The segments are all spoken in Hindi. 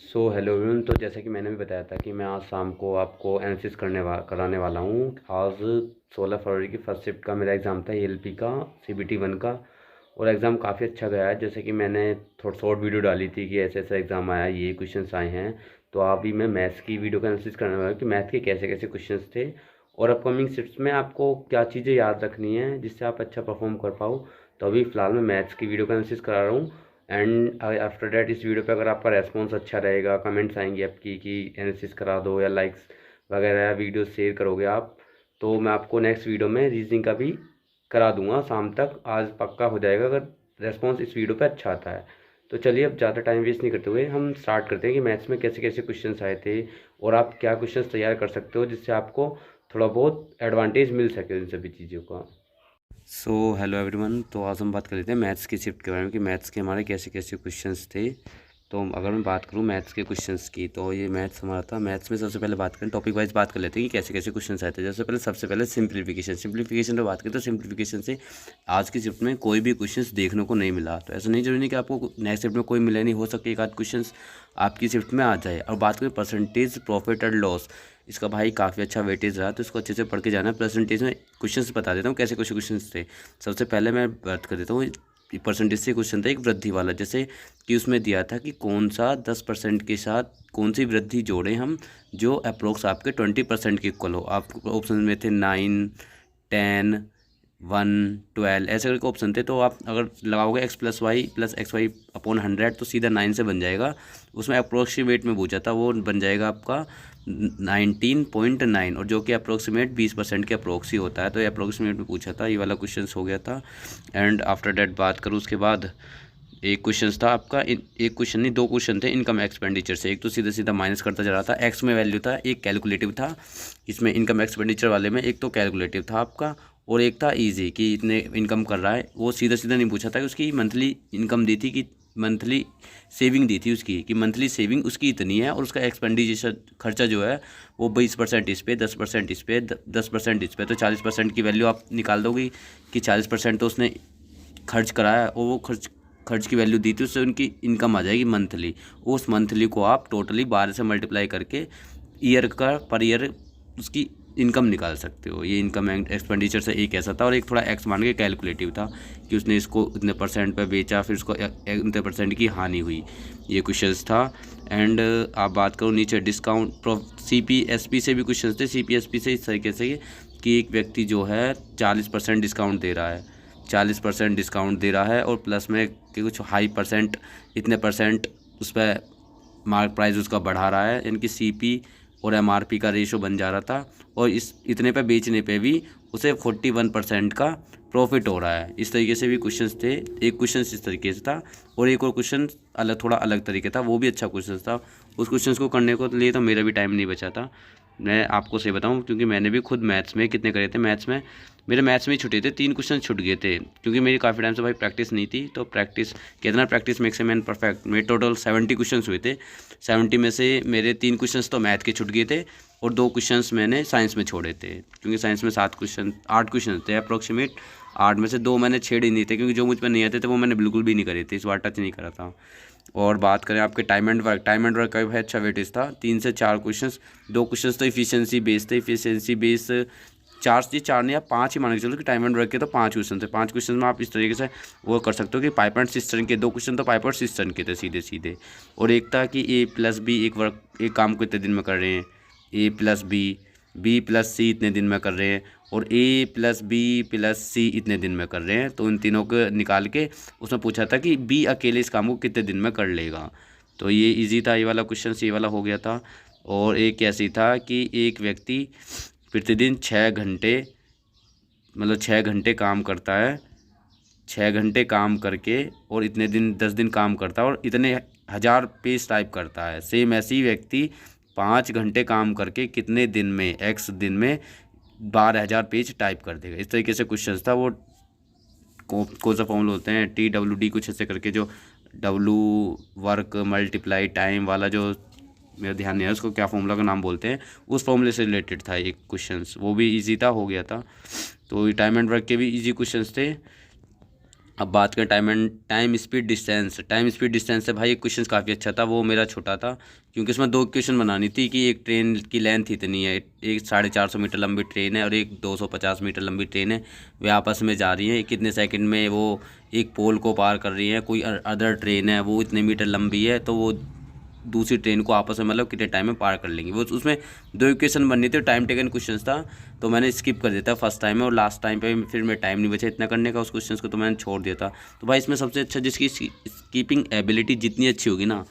Hello everyone. तो जैसा कि मैंने भी बताया था कि मैं आज शाम को आपको एनालिसिस कराने वाला हूँ। आज 16 फरवरी की फर्स्ट शिफ्ट का मेरा एग्ज़ाम था एएलपी का, सीबीटी 1 का। और एग्ज़ाम काफ़ी अच्छा गया है। जैसे कि मैंने थोड़ा शॉर्ट वीडियो डाली थी कि ऐसे ऐसा एग्ज़ाम आया, ये क्वेश्चंस आए हैं। तो अभी मैं मैथ्स की वीडियो का एनालिसिस करने वाला हूँ कि मैथ के कैसे कैसे क्वेश्चंस थे और अपकमिंग शिफ्ट्स में आपको क्या चीज़ें याद रखनी है जिससे आप अच्छा परफॉर्म कर पाओ। तो अभी फ़िलहाल मैं मैथ्स की वीडियो का एनालिसिस करा रहा हूँ। एंड आफ्टर डैट इस वीडियो पे अगर आपका रेस्पॉन्स अच्छा रहेगा, कमेंट्स आएंगे आपकी कि एनालिसिस करा दो या लाइक्स वगैरह वीडियो शेयर करोगे आप, तो मैं आपको नेक्स्ट वीडियो में रीजनिंग का भी करा दूंगा शाम तक। आज पक्का हो जाएगा अगर रेस्पॉन्स इस वीडियो पे अच्छा आता है। तो चलिए अब ज़्यादा टाइम वेस्ट नहीं करते हुए हम स्टार्ट करते हैं कि मैथ्स में कैसे कैसे क्वेश्चंस आए थे और आप क्या क्वेश्चंस तैयार कर सकते हो जिससे आपको थोड़ा बहुत एडवांटेज मिल सके उन सभी चीज़ों का। Hello everyone. तो आज हम बात कर लेते हैं मैथ्स की शिफ्ट के बारे में कि मैथ्स के हमारे कैसे कैसे क्वेश्चंस थे। तो अगर मैं बात करूं मैथ्स के क्वेश्चंस की, तो ये मैथ्स हमारा था। मैथ्स में सबसे पहले बात करें, टॉपिक वाइज बात कर लेते हैं कि कैसे कैसे क्वेश्चंस आए थे। सबसे पहले सिंप्लीफिकेशन पर बात करें तो सिंप्लीफिकेशन से आज की शिफ्ट में कोई भी क्वेश्चंस देखने को नहीं मिला। तो ऐसा नहीं जरूरी नहीं कि आपको नेक्स्ट शिफ्ट में कोई मिले, नहीं हो सकता एक आध क्वेश्चन आपकी शिफ्ट में आ जाए। और बात करें परसेंटेज प्रॉफिट एंड लॉस, इसका भाई काफ़ी अच्छा वेटेज रहा, तो इसको अच्छे से पढ़ के जाना। परसेंटेज में क्वेश्चंस बता देता हूँ कैसे कैसे क्वेश्चंस थे। सबसे पहले मैं बात कर देता हूँ परसेंटेज से। क्वेश्चन था एक वृद्धि वाला, जैसे कि उसमें दिया था कि कौन सा 10% के साथ कौन सी वृद्धि जोड़ें हम जो अप्रोक्स आपके 20% के इक्वल हो। आप ऑप्शन में थे 9, 10, 1, 12 ऐसे करके ऑप्शन थे। तो आप अगर लगाओगे x+y+xy/100 तो सीधा 9 से बन जाएगा। उसमें अप्रोक्सीमेट में पूछा था, वो बन जाएगा आपका 19.9, और जो कि अप्रोक्सीमेट 20% के अप्रोक्स ही होता है। तो ये अप्रोक्सीमेट में पूछा था, ये वाला क्वेश्चन हो गया था। एंड आफ्टर डेट बात करूँ उसके बाद एक क्वेश्चन था आपका, एक क्वेश्चन नहीं दो क्वेश्चन थे इनकम एक्सपेंडिचर से। एक तो सीधा सीधा माइनस करता जा रहा था, एक्स में वैल्यू था, एक कैलकुलेटिव था। इसमें इनकम एक्सपेंडिचर वाले में एक तो कैलकुलेटिव था आपका और एक था इजी कि इतने इनकम कर रहा है। वो सीधा सीधा नहीं पूछा था कि उसकी मंथली इनकम दी थी कि मंथली सेविंग दी थी उसकी, कि मंथली सेविंग उसकी इतनी है और उसका एक्सपेंडिचर खर्चा जो है वो 20% इस पे, 10% इस पे, 10% इस पे, तो 40% की वैल्यू आप निकाल दोगे कि 40% तो उसने खर्च कराया और वो खर्च की वैल्यू दी थी, उससे उनकी इनकम आ जाएगी मंथली। उस मंथली को आप टोटली 12 से मल्टीप्लाई करके ईयर का पर ईयर उसकी इनकम निकाल सकते हो। ये इनकम एक्सपेंडिचर से एक ऐसा था, और एक थोड़ा एक्स मान के कैलकुलेटिव था कि उसने इसको इतने परसेंट पे बेचा, फिर उसको इतने परसेंट की हानि हुई। ये क्वेश्चन था। एंड आप बात करो नीचे डिस्काउंट CPSP से भी क्वेश्चन थे। CPSP से इस तरीके से कि एक व्यक्ति जो है 40% डिस्काउंट दे रहा है, 40% डिस्काउंट दे रहा है और प्लस में कि कुछ हाई परसेंट इतने परसेंट उस पर मार्क प्राइस उसका बढ़ा रहा है, यानी कि CP और MRP का रेशो बन जा रहा था। और इस इतने पे बेचने पे भी उसे 41% का प्रॉफिट हो रहा है। इस तरीके से भी क्वेश्चंस थे। एक क्वेश्चन इस तरीके से था और एक और क्वेश्चन थोड़ा अलग तरीके था, वो भी अच्छा क्वेश्चन था। उस क्वेश्चन को करने को लिए तो मेरा भी टाइम नहीं बचा था, मैं आपको सही बताऊं, क्योंकि मैंने भी खुद मैथ्स में कितने करे थे। मैथ्स में ही छुटे थे, 3 क्वेश्चन छूट गए थे क्योंकि मेरी काफ़ी टाइम से भाई प्रैक्टिस नहीं थी। तो प्रैक्टिस कितना प्रैक्टिस मेक से मैन परफेक्ट, मेरे टोटल 70 क्वेश्चन हुए थे। 70 में से मेरे 3 क्वेश्चन तो मैथ के छूट गए थे और 2 क्वेश्चन मैंने साइंस में छोड़े थे, क्योंकि साइंस में 8 क्वेश्चन थे अप्रोक्सीमेट। 8 में से 2 मैंने छेड़ ही नहीं थे, क्योंकि जो मुझ पर नहीं आते थे वो मैंने बिल्कुल भी नहीं करे थे, इस बार टच नहीं करा था। और बात करें आपके टाइम एंड वर्क का भी अच्छा वेटेज था। 3 से 4 क्वेश्चंस, 2 क्वेश्चंस तो इफिशिएंसी बेस्ड थे। इफिशिएंसी बेस 4 नहीं या 5 ही मान के चलो कि टाइम एंड वर्क के तो 5 क्वेश्चन थे। 5 क्वेश्चन में आप इस तरीके से वो कर सकते हो कि पाइप एंड सिस्टम के 2 क्वेश्चन तो पाइप और सिस्टम के थे सीधे सीधे। और एक था कि A+B एक काम को इतने दिन में कर रहे हैं, A+B, B+C इतने दिन में कर रहे हैं, और A+B+C इतने दिन में कर रहे हैं। तो इन तीनों को निकाल के उसमें पूछा था कि B अकेले इस काम को कितने दिन में कर लेगा। तो ये इजी था, ये वाला क्वेश्चन ये वाला हो गया था। और एक ऐसी था कि एक व्यक्ति प्रतिदिन 6 घंटे, मतलब 6 घंटे काम करता है, 6 घंटे काम करके और इतने दिन 10 दिन काम करता है और इतने 1000 पेज टाइप करता है। सेम ऐसे ही व्यक्ति 5 घंटे काम करके कितने दिन में, x दिन में 12,000 पेज टाइप कर देगा। इस तरीके से क्वेश्चन था। वो कौन सा फॉर्मूला होते हैं, TWD कुछ ऐसे करके, जो W वर्क मल्टीप्लाई टाइम वाला, जो मेरा ध्यान नहीं है उसको क्या फॉर्मूला का नाम बोलते हैं, उस फॉर्मूले से रिलेटेड था एक क्वेश्चंस, वो भी इजी था, हो गया था। तो टाइम एंड वर्क के भी इजी क्वेश्चंस थे। अब बात करें टाइम स्पीड डिस्टेंस से भाई एक क्वेश्चन काफ़ी अच्छा था, वो मेरा छोटा था क्योंकि उसमें दो क्वेश्चन बनानी थी कि एक ट्रेन की लेंथ इतनी है, एक 450 मीटर लंबी ट्रेन है और एक 250 मीटर लंबी ट्रेन है, वे आपस में जा रही हैं, कितने सेकंड में वो एक पोल को पार कर रही है, कोई अदर ट्रेन है वो इतने मीटर लंबी है तो वो दूसरी ट्रेन को आपस में मतलब कितने टाइम में पार कर लेंगे। वो उसमें दो इक्वेशन बननी थी, टाइम टेकन क्वेश्चन था तो मैंने स्किप कर दिया था फर्स्ट टाइम में, और लास्ट टाइम पे फिर मेरा टाइम नहीं बचा इतना करने का उस क्वेश्चन को, तो मैंने छोड़ दिया था। तो भाई इसमें सबसे अच्छा जिसकी स्कीपिंग एबिलिटी जितनी अच्छी होगी ना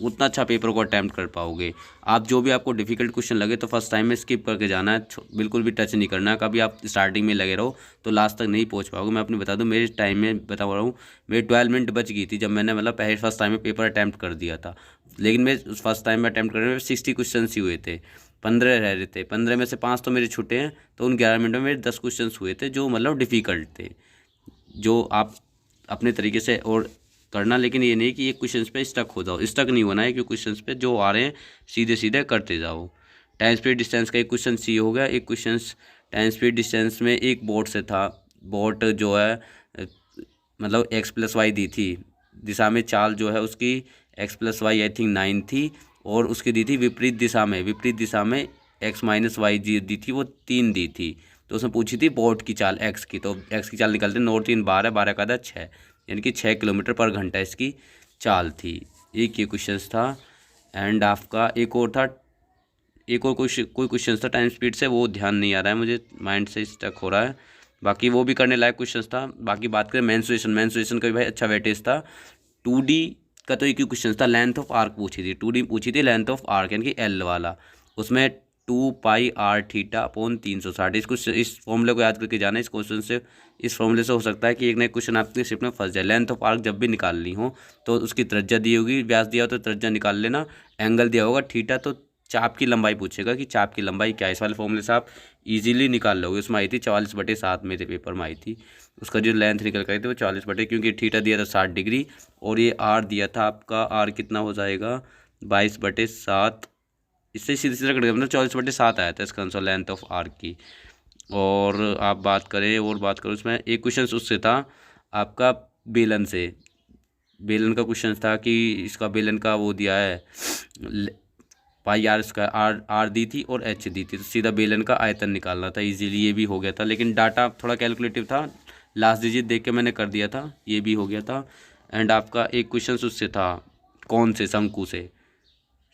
उतना अच्छा पेपर को अटैम्प्ट कर पाओगे आप। जो भी आपको डिफिकल्ट क्वेश्चन लगे तो फर्स्ट टाइम में स्किप करके जाना है, बिल्कुल भी टच नहीं करना है। कभी आप स्टार्टिंग में लगे रहो तो लास्ट तक नहीं पहुंच पाओगे। मैं अपनी बता दूं, मेरे टाइम में बता रहा हूँ, मेरी 12 मिनट बच गई थी जब मैंने मतलब पहले फर्स्ट टाइम में पेपर अटैम्प्ट कर दिया था। लेकिन मैं उस फर्स्ट टाइम में अटैम्प्ट करने में 60 क्वेश्चन ही हुए थे, 15 रह रहे थे, 15 में से 5 तो मेरे छूटे हैं, तो उन 11 मिनट में मेरे 10 क्वेश्चन हुए थे जो मतलब डिफ़िकल्ट थे, जो आप अपने तरीके से और करना। लेकिन ये नहीं कि एक क्वेश्चन पे स्टक हो जाओ, स्टक नहीं होना है, क्योंकि क्वेश्चन पे जो आ रहे हैं सीधे सीधे करते जाओ। टाइम स्पीड डिस्टेंस का एक क्वेश्चन सी हो गया। एक क्वेश्चन टाइम स्पीड डिस्टेंस में एक बोट से था, बोट जो है मतलब x+y दी थी, दिशा में चाल जो है उसकी x+y आई थिंक 9 थी, और उसकी दी थी विपरीत दिशा में x-y दी थी, वो 3 दी थी। तो उसने पूछी थी बोट की चाल x की, तो x की चाल निकालते 9 3 12 12 का 6, यानी कि 6 किलोमीटर पर घंटा इसकी चाल थी। एक ये क्वेश्चन था। एंड आपका एक और था, एक और कोई क्वेश्चन था टाइम स्पीड से, वो ध्यान नहीं आ रहा है मुझे, माइंड से स्टक हो रहा है, बाकी वो भी करने लायक क्वेश्चन था। बाकी बात करें मेंसुरेशन का भी भाई अच्छा वेटेज था। 2D का तो एक ही क्वेश्चन था, लेंथ ऑफ आर्क पूछी थी, 2D पूछी थी लेंथ ऑफ आर्क यानी कि एल वाला, उसमें 2πr(θ/360)। इस फॉर्मूले को याद करके जाना इस क्वेश्चन से, इस फॉर्मूले से हो सकता है कि एक ना एक क्वेश्चन आपके शिफ्ट में फंस जाए। लेंथ ऑफ आर्क जब भी निकालनी हो तो उसकी त्रिज्या दी होगी, व्यास दिया हो तो त्रिज्या निकाल लेना, एंगल दिया होगा थीटा तो चाप की लंबाई पूछेगा कि चाप की लंबाई क्या है। इस वाले फॉर्मूले से आप इजीली निकाल लोगे। उसमें आई थी 44/7 मेरे पेपर में आई थी, उसका जो लेंथ निकल कर आई थी वो 40 क्योंकि थीटा दिया था 60 डिग्री, और ये आर दिया था आपका, आर कितना हो जाएगा 22/7, इससे सीधे सीधा कट गया, मतलब 44/7 आया था इसका आंसर लेंथ ऑफ आर की। और आप बात करें उसमें एक क्वेश्चन उससे था आपका बेलन का क्वेश्चन था कि इसका बेलन का वो दिया है πr इसका आर दी थी और एच दी थी, तो सीधा बेलन का आयतन निकालना था। इजीली ये भी हो गया था, लेकिन डाटा थोड़ा कैलकुलेटिव था, लास्ट डिजिट देख के मैंने कर दिया था, ये भी हो गया था। एंड आपका एक क्वेश्चन उससे था कौन से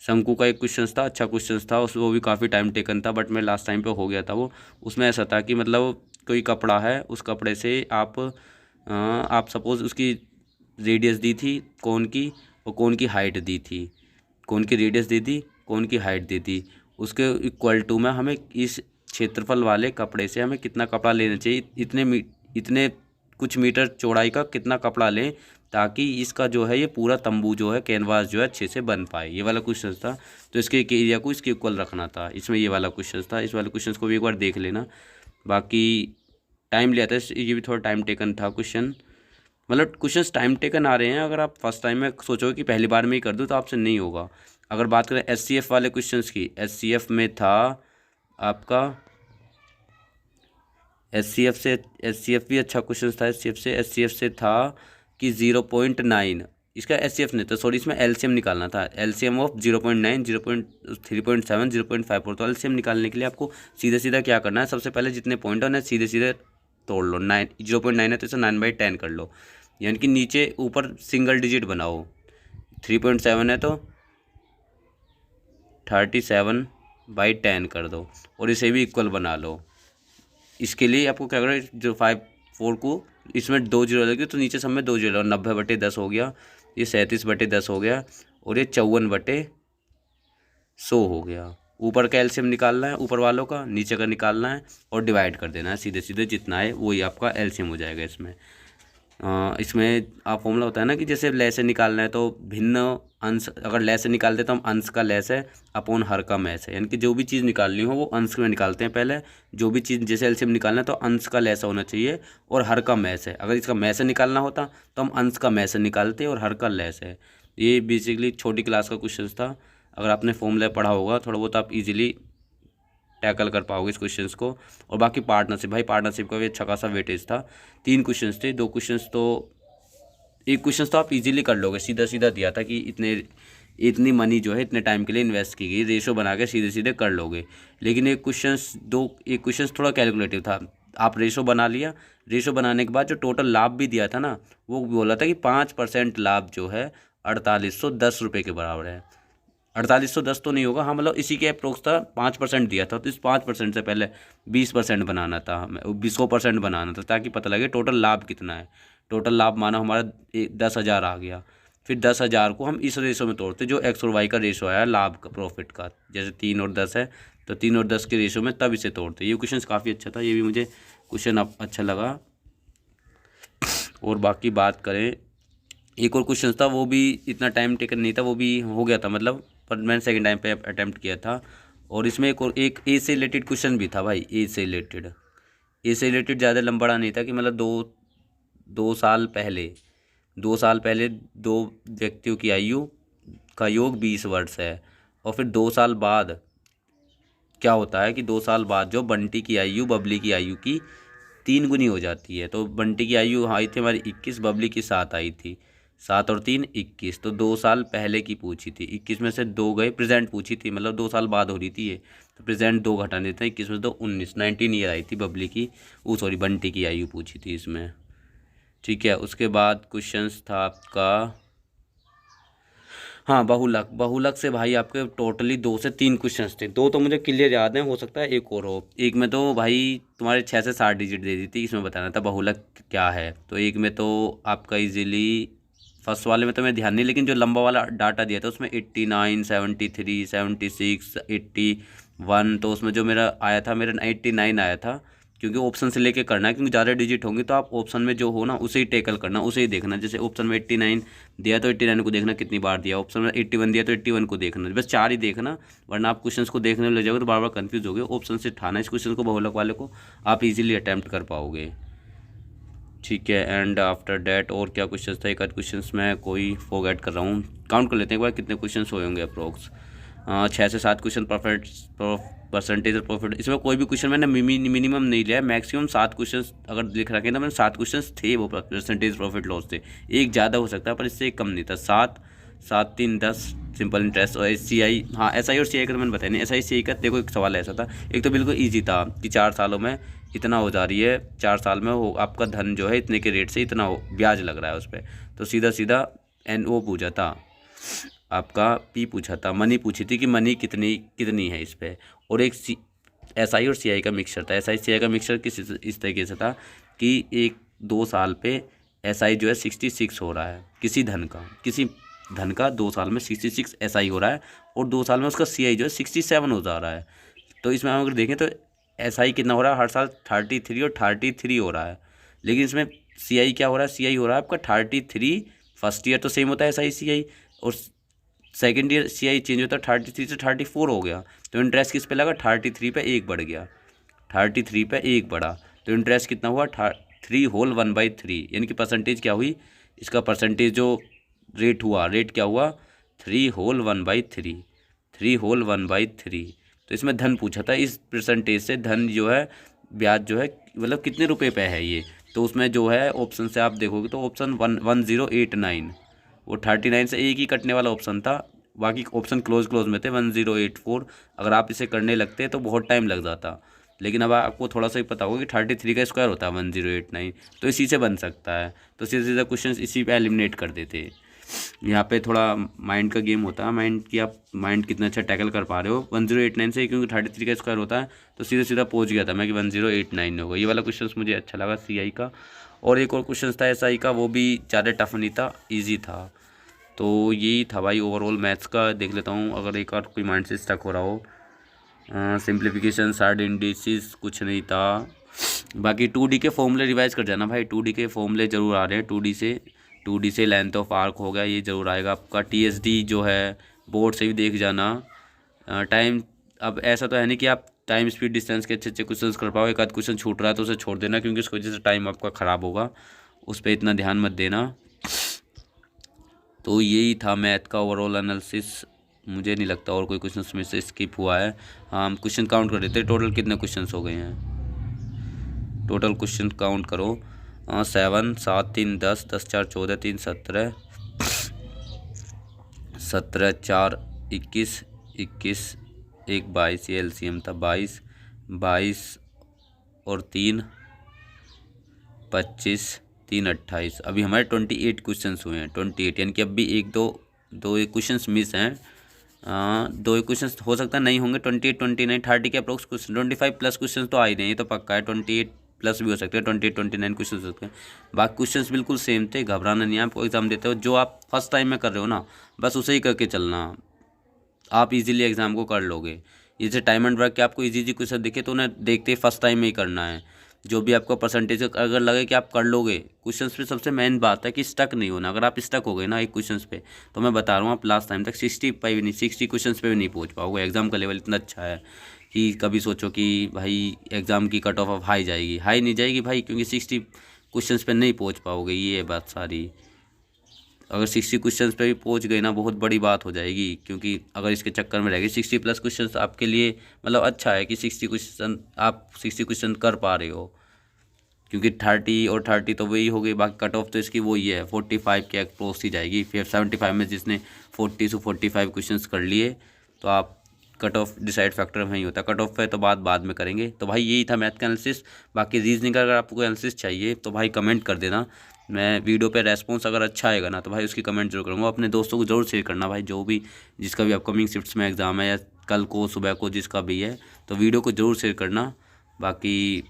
शंकु का एक क्वेश्चन था, अच्छा क्वेश्चन था उस, वो भी काफ़ी टाइम टेकन था, बट मैं लास्ट टाइम पे हो गया था वो। उसमें ऐसा था कि मतलब कोई कपड़ा है, उस कपड़े से आप सपोज़ उसकी रेडियस दी थी कोन की, और कोन की हाइट दी थी, कोन की रेडियस दी थी, कोन की हाइट दी थी, उसके इक्वल टू में हमें इस क्षेत्रफल वाले कपड़े से हमें कितना कपड़ा लेना चाहिए, इतने कुछ मीटर चौड़ाई का कितना कपड़ा लें ताकि इसका जो है ये पूरा तंबू जो है कैनवास जो है अच्छे से बन पाए। ये वाला क्वेश्चन था, तो इसके एरिया को इसके इक्वल रखना था, इसमें ये वाला क्वेश्चन था। इस वाले क्वेश्चन को भी एक बार देख लेना। बाकी टाइम लिया था, ये भी थोड़ा टाइम टेकन था क्वेश्चन, मतलब क्वेश्चन टाइम टेकन आ रहे हैं। अगर आप फर्स्ट टाइम में सोचोगे कि पहली बार में ही कर दूँ तो आपसे नहीं होगा। अगर बात करें SCF वाले क्वेश्चंस की, SCF में था आपका SCF भी अच्छा क्वेश्चन था। SCF से था कि 0.9 इसका SCF नहीं था, सॉरी इसमें LCM निकालना था, LCM ऑफ 0.9 0.3.7 0.54। तो LCM निकालने के लिए आपको सीधे सीधा क्या करना है, सबसे पहले जितने पॉइंट है सीधे सीधे तोड़ लो। 0.9 है तो इसे 9/10 कर लो, यानी कि नीचे ऊपर सिंगल डिजिट बनाओ। 3.7 है तो 37/10 कर दो, और इसे भी इक्वल बना लो। इसके लिए आपको क्या करना है, जो 54 को इसमें 2 जीरो लगे तो नीचे सब में 2 जीरो, 90/10 हो गया, ये 37/10 हो गया, और ये 54/100 हो गया। ऊपर का एलसीएम निकालना है, ऊपर वालों का नीचे का निकालना है, और डिवाइड कर देना है सीधे सीधे, जितना है वही आपका एलसीएम हो जाएगा। इसमें आप फॉर्मूला होता है ना कि जैसे लय से निकालना है तो भिन्न अंश, अगर लय से निकालते तो हम अंश का लय से अपॉन हर का मैस है, यानी कि जो भी चीज़ निकालनी हो वो अंश में निकालते हैं पहले। जो भी चीज़ जैसे एलसीएम निकालना है तो अंश का लय से होना चाहिए और हर का मैस है। अगर इसका मैस से निकालना होता तो हम अंश का मैस से निकालते और हर का लय से। ये बेसिकली छोटी क्लास का क्वेश्चन था, अगर आपने फॉर्मूला पढ़ा होगा थोड़ा बहुत आप इजीली टैकल कर पाओगे इस क्वेश्चंस को। और बाकी पार्टनरशिप, भाई पार्टनरशिप का भी अच्छा खासा वेटेज था। 3 क्वेश्चंस थे, 2 क्वेश्चंस तो, एक क्वेश्चन तो आप इजीली कर लोगे, सीधा सीधा दिया था कि इतनी मनी जो है इतने टाइम के लिए इन्वेस्ट की गई, रेशो बना के सीधे सीधे कर लोगे। लेकिन एक क्वेश्चन थोड़ा कैलकुलेटिव था। आप रेशो बना लिया, रेशो बनाने के बाद जो टोटल लाभ भी दिया था ना, वो बोला था कि 5% लाभ जो है 4810 रुपये के बराबर है। 4810 तो नहीं होगा, हाँ मतलब इसी के अप्रोक्स था। 5% दिया था, तो इस 5% से पहले 20% बनाना था हमें, 100% बनाना था, ताकि पता लगे टोटल लाभ कितना है। टोटल लाभ माना हमारा 10,000 आ गया। फिर 10,000 को हम इस रेशो में तोड़ते, जो एक्स और वाई का रेशो आया लाभ का, प्रॉफिट का, जैसे 3 और 10 है तो 3 और 10 के रेशो में तब इसे तोड़ते। ये क्वेश्चन काफ़ी अच्छा था, ये भी मुझे क्वेश्चन अच्छा लगा। और बाकी बात करें, एक और क्वेश्चन था, वो भी इतना टाइम टेकन नहीं था, वो भी हो गया था मतलब, पर मैंने सेकंड टाइम पे अटेम्प्ट किया था। और इसमें एक ए से रिलेटेड क्वेश्चन भी था भाई, ए से रिलेटेड ज़्यादा लंबा नहीं था कि मतलब दो साल पहले 2 व्यक्तियों की आयु का योग 20 वर्ष है। और फिर 2 साल बाद क्या होता है कि 2 साल बाद जो बंटी की आयु बबली की आयु की 3 गुनी हो जाती है। तो बंटी की आयु आई थी हमारी 21, बबली की 7 आई थी, 7 और 3 21। तो 2 साल पहले की पूछी थी, 21 में से 2 गए, प्रेजेंट पूछी थी, मतलब 2 साल बाद हो रही थी ये, तो प्रेजेंट 2 घटा देते हैं, 21 में 2 19, 19 ईयर आई थी बबली की, सॉरी बंटी की आयु पूछी थी इसमें। ठीक है, उसके बाद क्वेश्चंस था आपका, हाँ बहुलक से भाई आपके टोटली 2 से 3 क्वेश्चंस थे। 2 तो मुझे क्लियर याद है, हो सकता है एक और हो। एक में तो भाई तुम्हारे 6 से 7 डिजिट दे दी थी, इसमें बताना था बहुलक क्या है। तो एक में तो आपका इजीली, फर्स्ट वाले में तो मैं ध्यान नहीं, लेकिन जो लंबा वाला डाटा दिया था उसमें 89, 73, 76, 81, तो उसमें जो मेरा आया था, मेरा 89 आया था। क्योंकि ऑप्शन से लेके करना है, क्योंकि ज़्यादा डिजिट होंगे तो आप ऑप्शन में जो हो ना उसे ही टेकल करना, उसे ही देखना। जैसे ऑप्शन में 89 दिया तो 89 को देखना कितनी बार दिया, ऑप्शन में 81 दिया तो 81 को देखना, बस 4 ही देखना, वरना आप क्वेश्चन को देखने में लग जाओगे तो बार बार कन्फ्यूज हो गए। ऑप्शन से उठाना इस क्वेश्चन को, बहुलक वाले को आप इजीली अटैम्प्ट कर पाओगे। ठीक है, एंड आफ्टर डैट और क्या क्वेश्चन था, एक आध क्वेश्चन में कोई फोरगेट कर रहा हूँ, काउंट कर लेते हैं एक बार कितने क्वेश्चन हुए होंगे अप्रोक्स। 6 से 7 क्वेश्चन परसेंटेज और प्रॉफिट। इसमें कोई भी क्वेश्चन मैंने मिनिमम नहीं लिया है, मैक्सिमम 7 क्वेश्चन अगर लिख रखे ना मैंने, 7 क्वेश्चन थे वो परसेंटेज प्रॉफिट लॉस थे। एक ज़्यादा हो सकता है पर इससे एक कम नहीं था। 7, 7, 3, 10 सिंपल इंटरेस्ट और SCI, हाँ SI और CI का तो मैंने बताया नहीं। SI CI का देखो एक सवाल ऐसा था, एक तो बिल्कुल ईजी था कि 4 सालों में इतना हो जा रही है, 4 साल में हो आपका धन जो है इतने के रेट से इतना हो ब्याज लग रहा है उस पर। तो सीधा सीधा NO पूछा था आपका, P पूछा था, मनी पूछी थी कि मनी कितनी है इस पर। और एक SI और CI का मिक्सचर था। SI CI का मिक्सचर इस तरीके से था कि 1-2 साल पे SI जो है 66 हो रहा है, किसी धन का 2 साल में 66 SI हो रहा है, और 2 साल में उसका CI जो है 67 हो जा रहा है। तो इसमें हम अगर देखें तो SI कितना हो रहा है हर साल 33 और 33 हो रहा है, लेकिन इसमें CI क्या हो रहा है, CI हो रहा है आपका 33। फर्स्ट ईयर तो सेम होता है SI CI, और सेकेंड ईयर CI चेंज होता है, 33 से 34 हो गया। तो इंटरेस्ट किस पे लगा, 33 पे 1 बढ़ गया, 33 पे 1 बढ़ा, तो इंटरेस्ट कितना हुआ 3 होल 1/3, यानी कि परसेंटेज क्या हुई इसका, परसेंटेज जो रेट क्या हुआ 3 होल 1/3, 3 होल 1/3। तो इसमें धन पूछा था, इस परसेंटेज से धन जो है ब्याज जो है मतलब कितने रुपए पे है ये। तो उसमें जो है ऑप्शन से आप देखोगे तो ऑप्शन 1089, वो 39 से एक ही कटने वाला ऑप्शन था, बाकी ऑप्शन क्लोज में थे 1084। अगर आप इसे करने लगते तो बहुत टाइम लग जाता, लेकिन अब आपको थोड़ा सा ही पता होगा कि 33 का स्क्वायर होता है 1089, तो इसी से बन सकता है। तो सीधा सीधा क्वेश्चन इसी पे एलिमिनेट कर देते। यहाँ पे थोड़ा माइंड का गेम होता है, माइंड की आप माइंड कितना अच्छा टैकल कर पा रहे हो। 1089 से क्योंकि 33 का स्क्वायर होता है तो सीधा सीधा पहुँच गया था मैं कि 1089 होगा। ये वाला क्वेश्चन मुझे अच्छा लगा CI का। और एक और क्वेश्चन था SI का, वो भी ज़्यादा टफ नहीं था, ईजी था। तो यही था भाई ओवरऑल मैथ्स का। देख लेता हूँ अगर एक और कोई माइंड से स्टक हो रहा हो। सिंप्लीफिकेशन, साइड इंडिसेस कुछ नहीं था। बाकी 2D के फॉर्मूले रिवाइज कर जाना भाई, 2D के फॉर्मूले ज़रूर आ रहे हैं। 2D से लेंथ ऑफ आर्क हो गया, ये ज़रूर आएगा आपका। TSD जो है बोर्ड से भी देख जाना। टाइम, अब ऐसा तो है नहीं कि आप टाइम स्पीड डिस्टेंस के अच्छे क्वेश्चंस कर पाओ, एक आध क्वेश्चन छूट रहा है तो उसे छोड़ देना, क्योंकि उसकी वजह से टाइम आपका ख़राब होगा, उस पर इतना ध्यान मत देना। तो यही था मैथ का ओवरऑल एनालिसिस। मुझे नहीं लगता और कोई क्वेश्चन में से स्किप हुआ है। हम क्वेश्चन काउंट कर देते हैं, टोटल कितने क्वेश्चन हो गए हैं। टोटल क्वेश्चन काउंट करो, 7 7 3 10 10 4 14 3 17 17 4 21 21 1 22, ये LCM था 22 22 और 3 25 3 28। अभी हमारे 28 क्वेश्चन हुए हैं, 28, यानी कि अब भी एक दो एक क्वेश्चन मिस हैं। दो एक क्वेश्चन हो सकता है नहीं होंगे। 28 29 30 के अप्रोक्स क्वेश्चन, 25 प्लस क्वेश्चन तो आ ही नहीं, ये तो पक्का है। 28 प्लस भी हो सकते हैं, 28 29 क्वेश्चन हो सकते हैं। बाकी क्वेश्चन बिल्कुल सेम थे, घबराना नहीं है। आपको एग्जाम देते हो, जो आप फर्स्ट टाइम में कर रहे हो ना, बस उसे ही करके चलना, आप इजीली एग्जाम को कर लोगे। जैसे टाइम एंड वर्क के आपको इजी क्वेश्चन दिखे तो उन्हें देखते ही फर्स्ट टाइम में ही करना है। जो भी आपको परसेंटेज अगर लगे कि आप कर लोगे क्वेश्चंस पे, सबसे मेन बात है कि स्टक नहीं होना। अगर आप स्टक हो गए ना एक क्वेश्चंस पे, तो मैं बता रहा हूँ आप लास्ट टाइम तक 60 पे भी नहीं, 60 क्वेश्चंस पे भी नहीं पहुँच पाओगे। एग्जाम का लेवल इतना अच्छा है कि कभी सोचो कि भाई एग्ज़ाम की कट ऑफ हाई जाएगी, हाई नहीं जाएगी भाई, क्योंकि 60 क्वेश्चंस पे नहीं पहुँच पाओगे। ये है बात सारी। अगर 60 क्वेश्चंस पे भी पहुंच गए ना, बहुत बड़ी बात हो जाएगी। क्योंकि अगर इसके चक्कर में रहेगी, 60 प्लस क्वेश्चंस आपके लिए मतलब अच्छा है कि 60 क्वेश्चन आप 60 क्वेश्चन कर पा रहे हो। क्योंकि 30 और 30 तो वही हो गई, बाकी कट ऑफ तो इसकी वही है, 45 के अप्रोच ही जाएगी। फिर 75 में जिसने 40 से 45 क्वेश्चन कर लिए, तो आप कट ऑफ डिसाइड फैक्टर वहीं होता है। कट ऑफ पे तो बाद में करेंगे। तो भाई यही था मैथ का एनालिसिस। बाकी रीजनिंग का अगर आपको एनालिसिस चाहिए तो भाई कमेंट कर देना। मैं वीडियो पे रेस्पॉन्स अगर अच्छा आएगा ना, तो भाई उसकी कमेंट जरूर करूँगा। अपने दोस्तों को जरूर शेयर करना भाई, जो भी जिसका भी अपकमिंग शिफ्ट्स में एग्ज़ाम है या कल को सुबह को जिसका भी है, तो वीडियो को जरूर शेयर करना। बाकी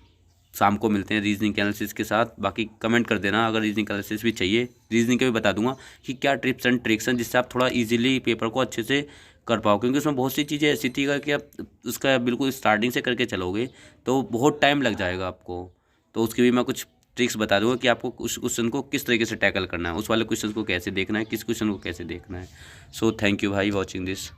शाम को मिलते हैं रीजनिंग के एनालिसिस के साथ। बाकी कमेंट कर देना अगर रीजनिंग एनालिसिस भी चाहिए। रीजनिंग के भी बता दूंगा कि क्या टिप्स एंड ट्रिक्स हैं जिससे आप थोड़ा इजीली पेपर को अच्छे से कर पाओ। क्योंकि उसमें बहुत सी चीज़ें ऐसी थी कि आप उसका बिल्कुल स्टार्टिंग से करके चलोगे तो बहुत टाइम लग जाएगा आपको। तो उसकी भी मैं कुछ ट्रिक्स बता दूंगा कि आपको उस क्वेश्चन को किस तरीके से टैकल करना है, उस वाले क्वेश्चन को कैसे देखना है, किस क्वेश्चन को कैसे देखना है। सो थैंक यू भाई वॉचिंग दिस।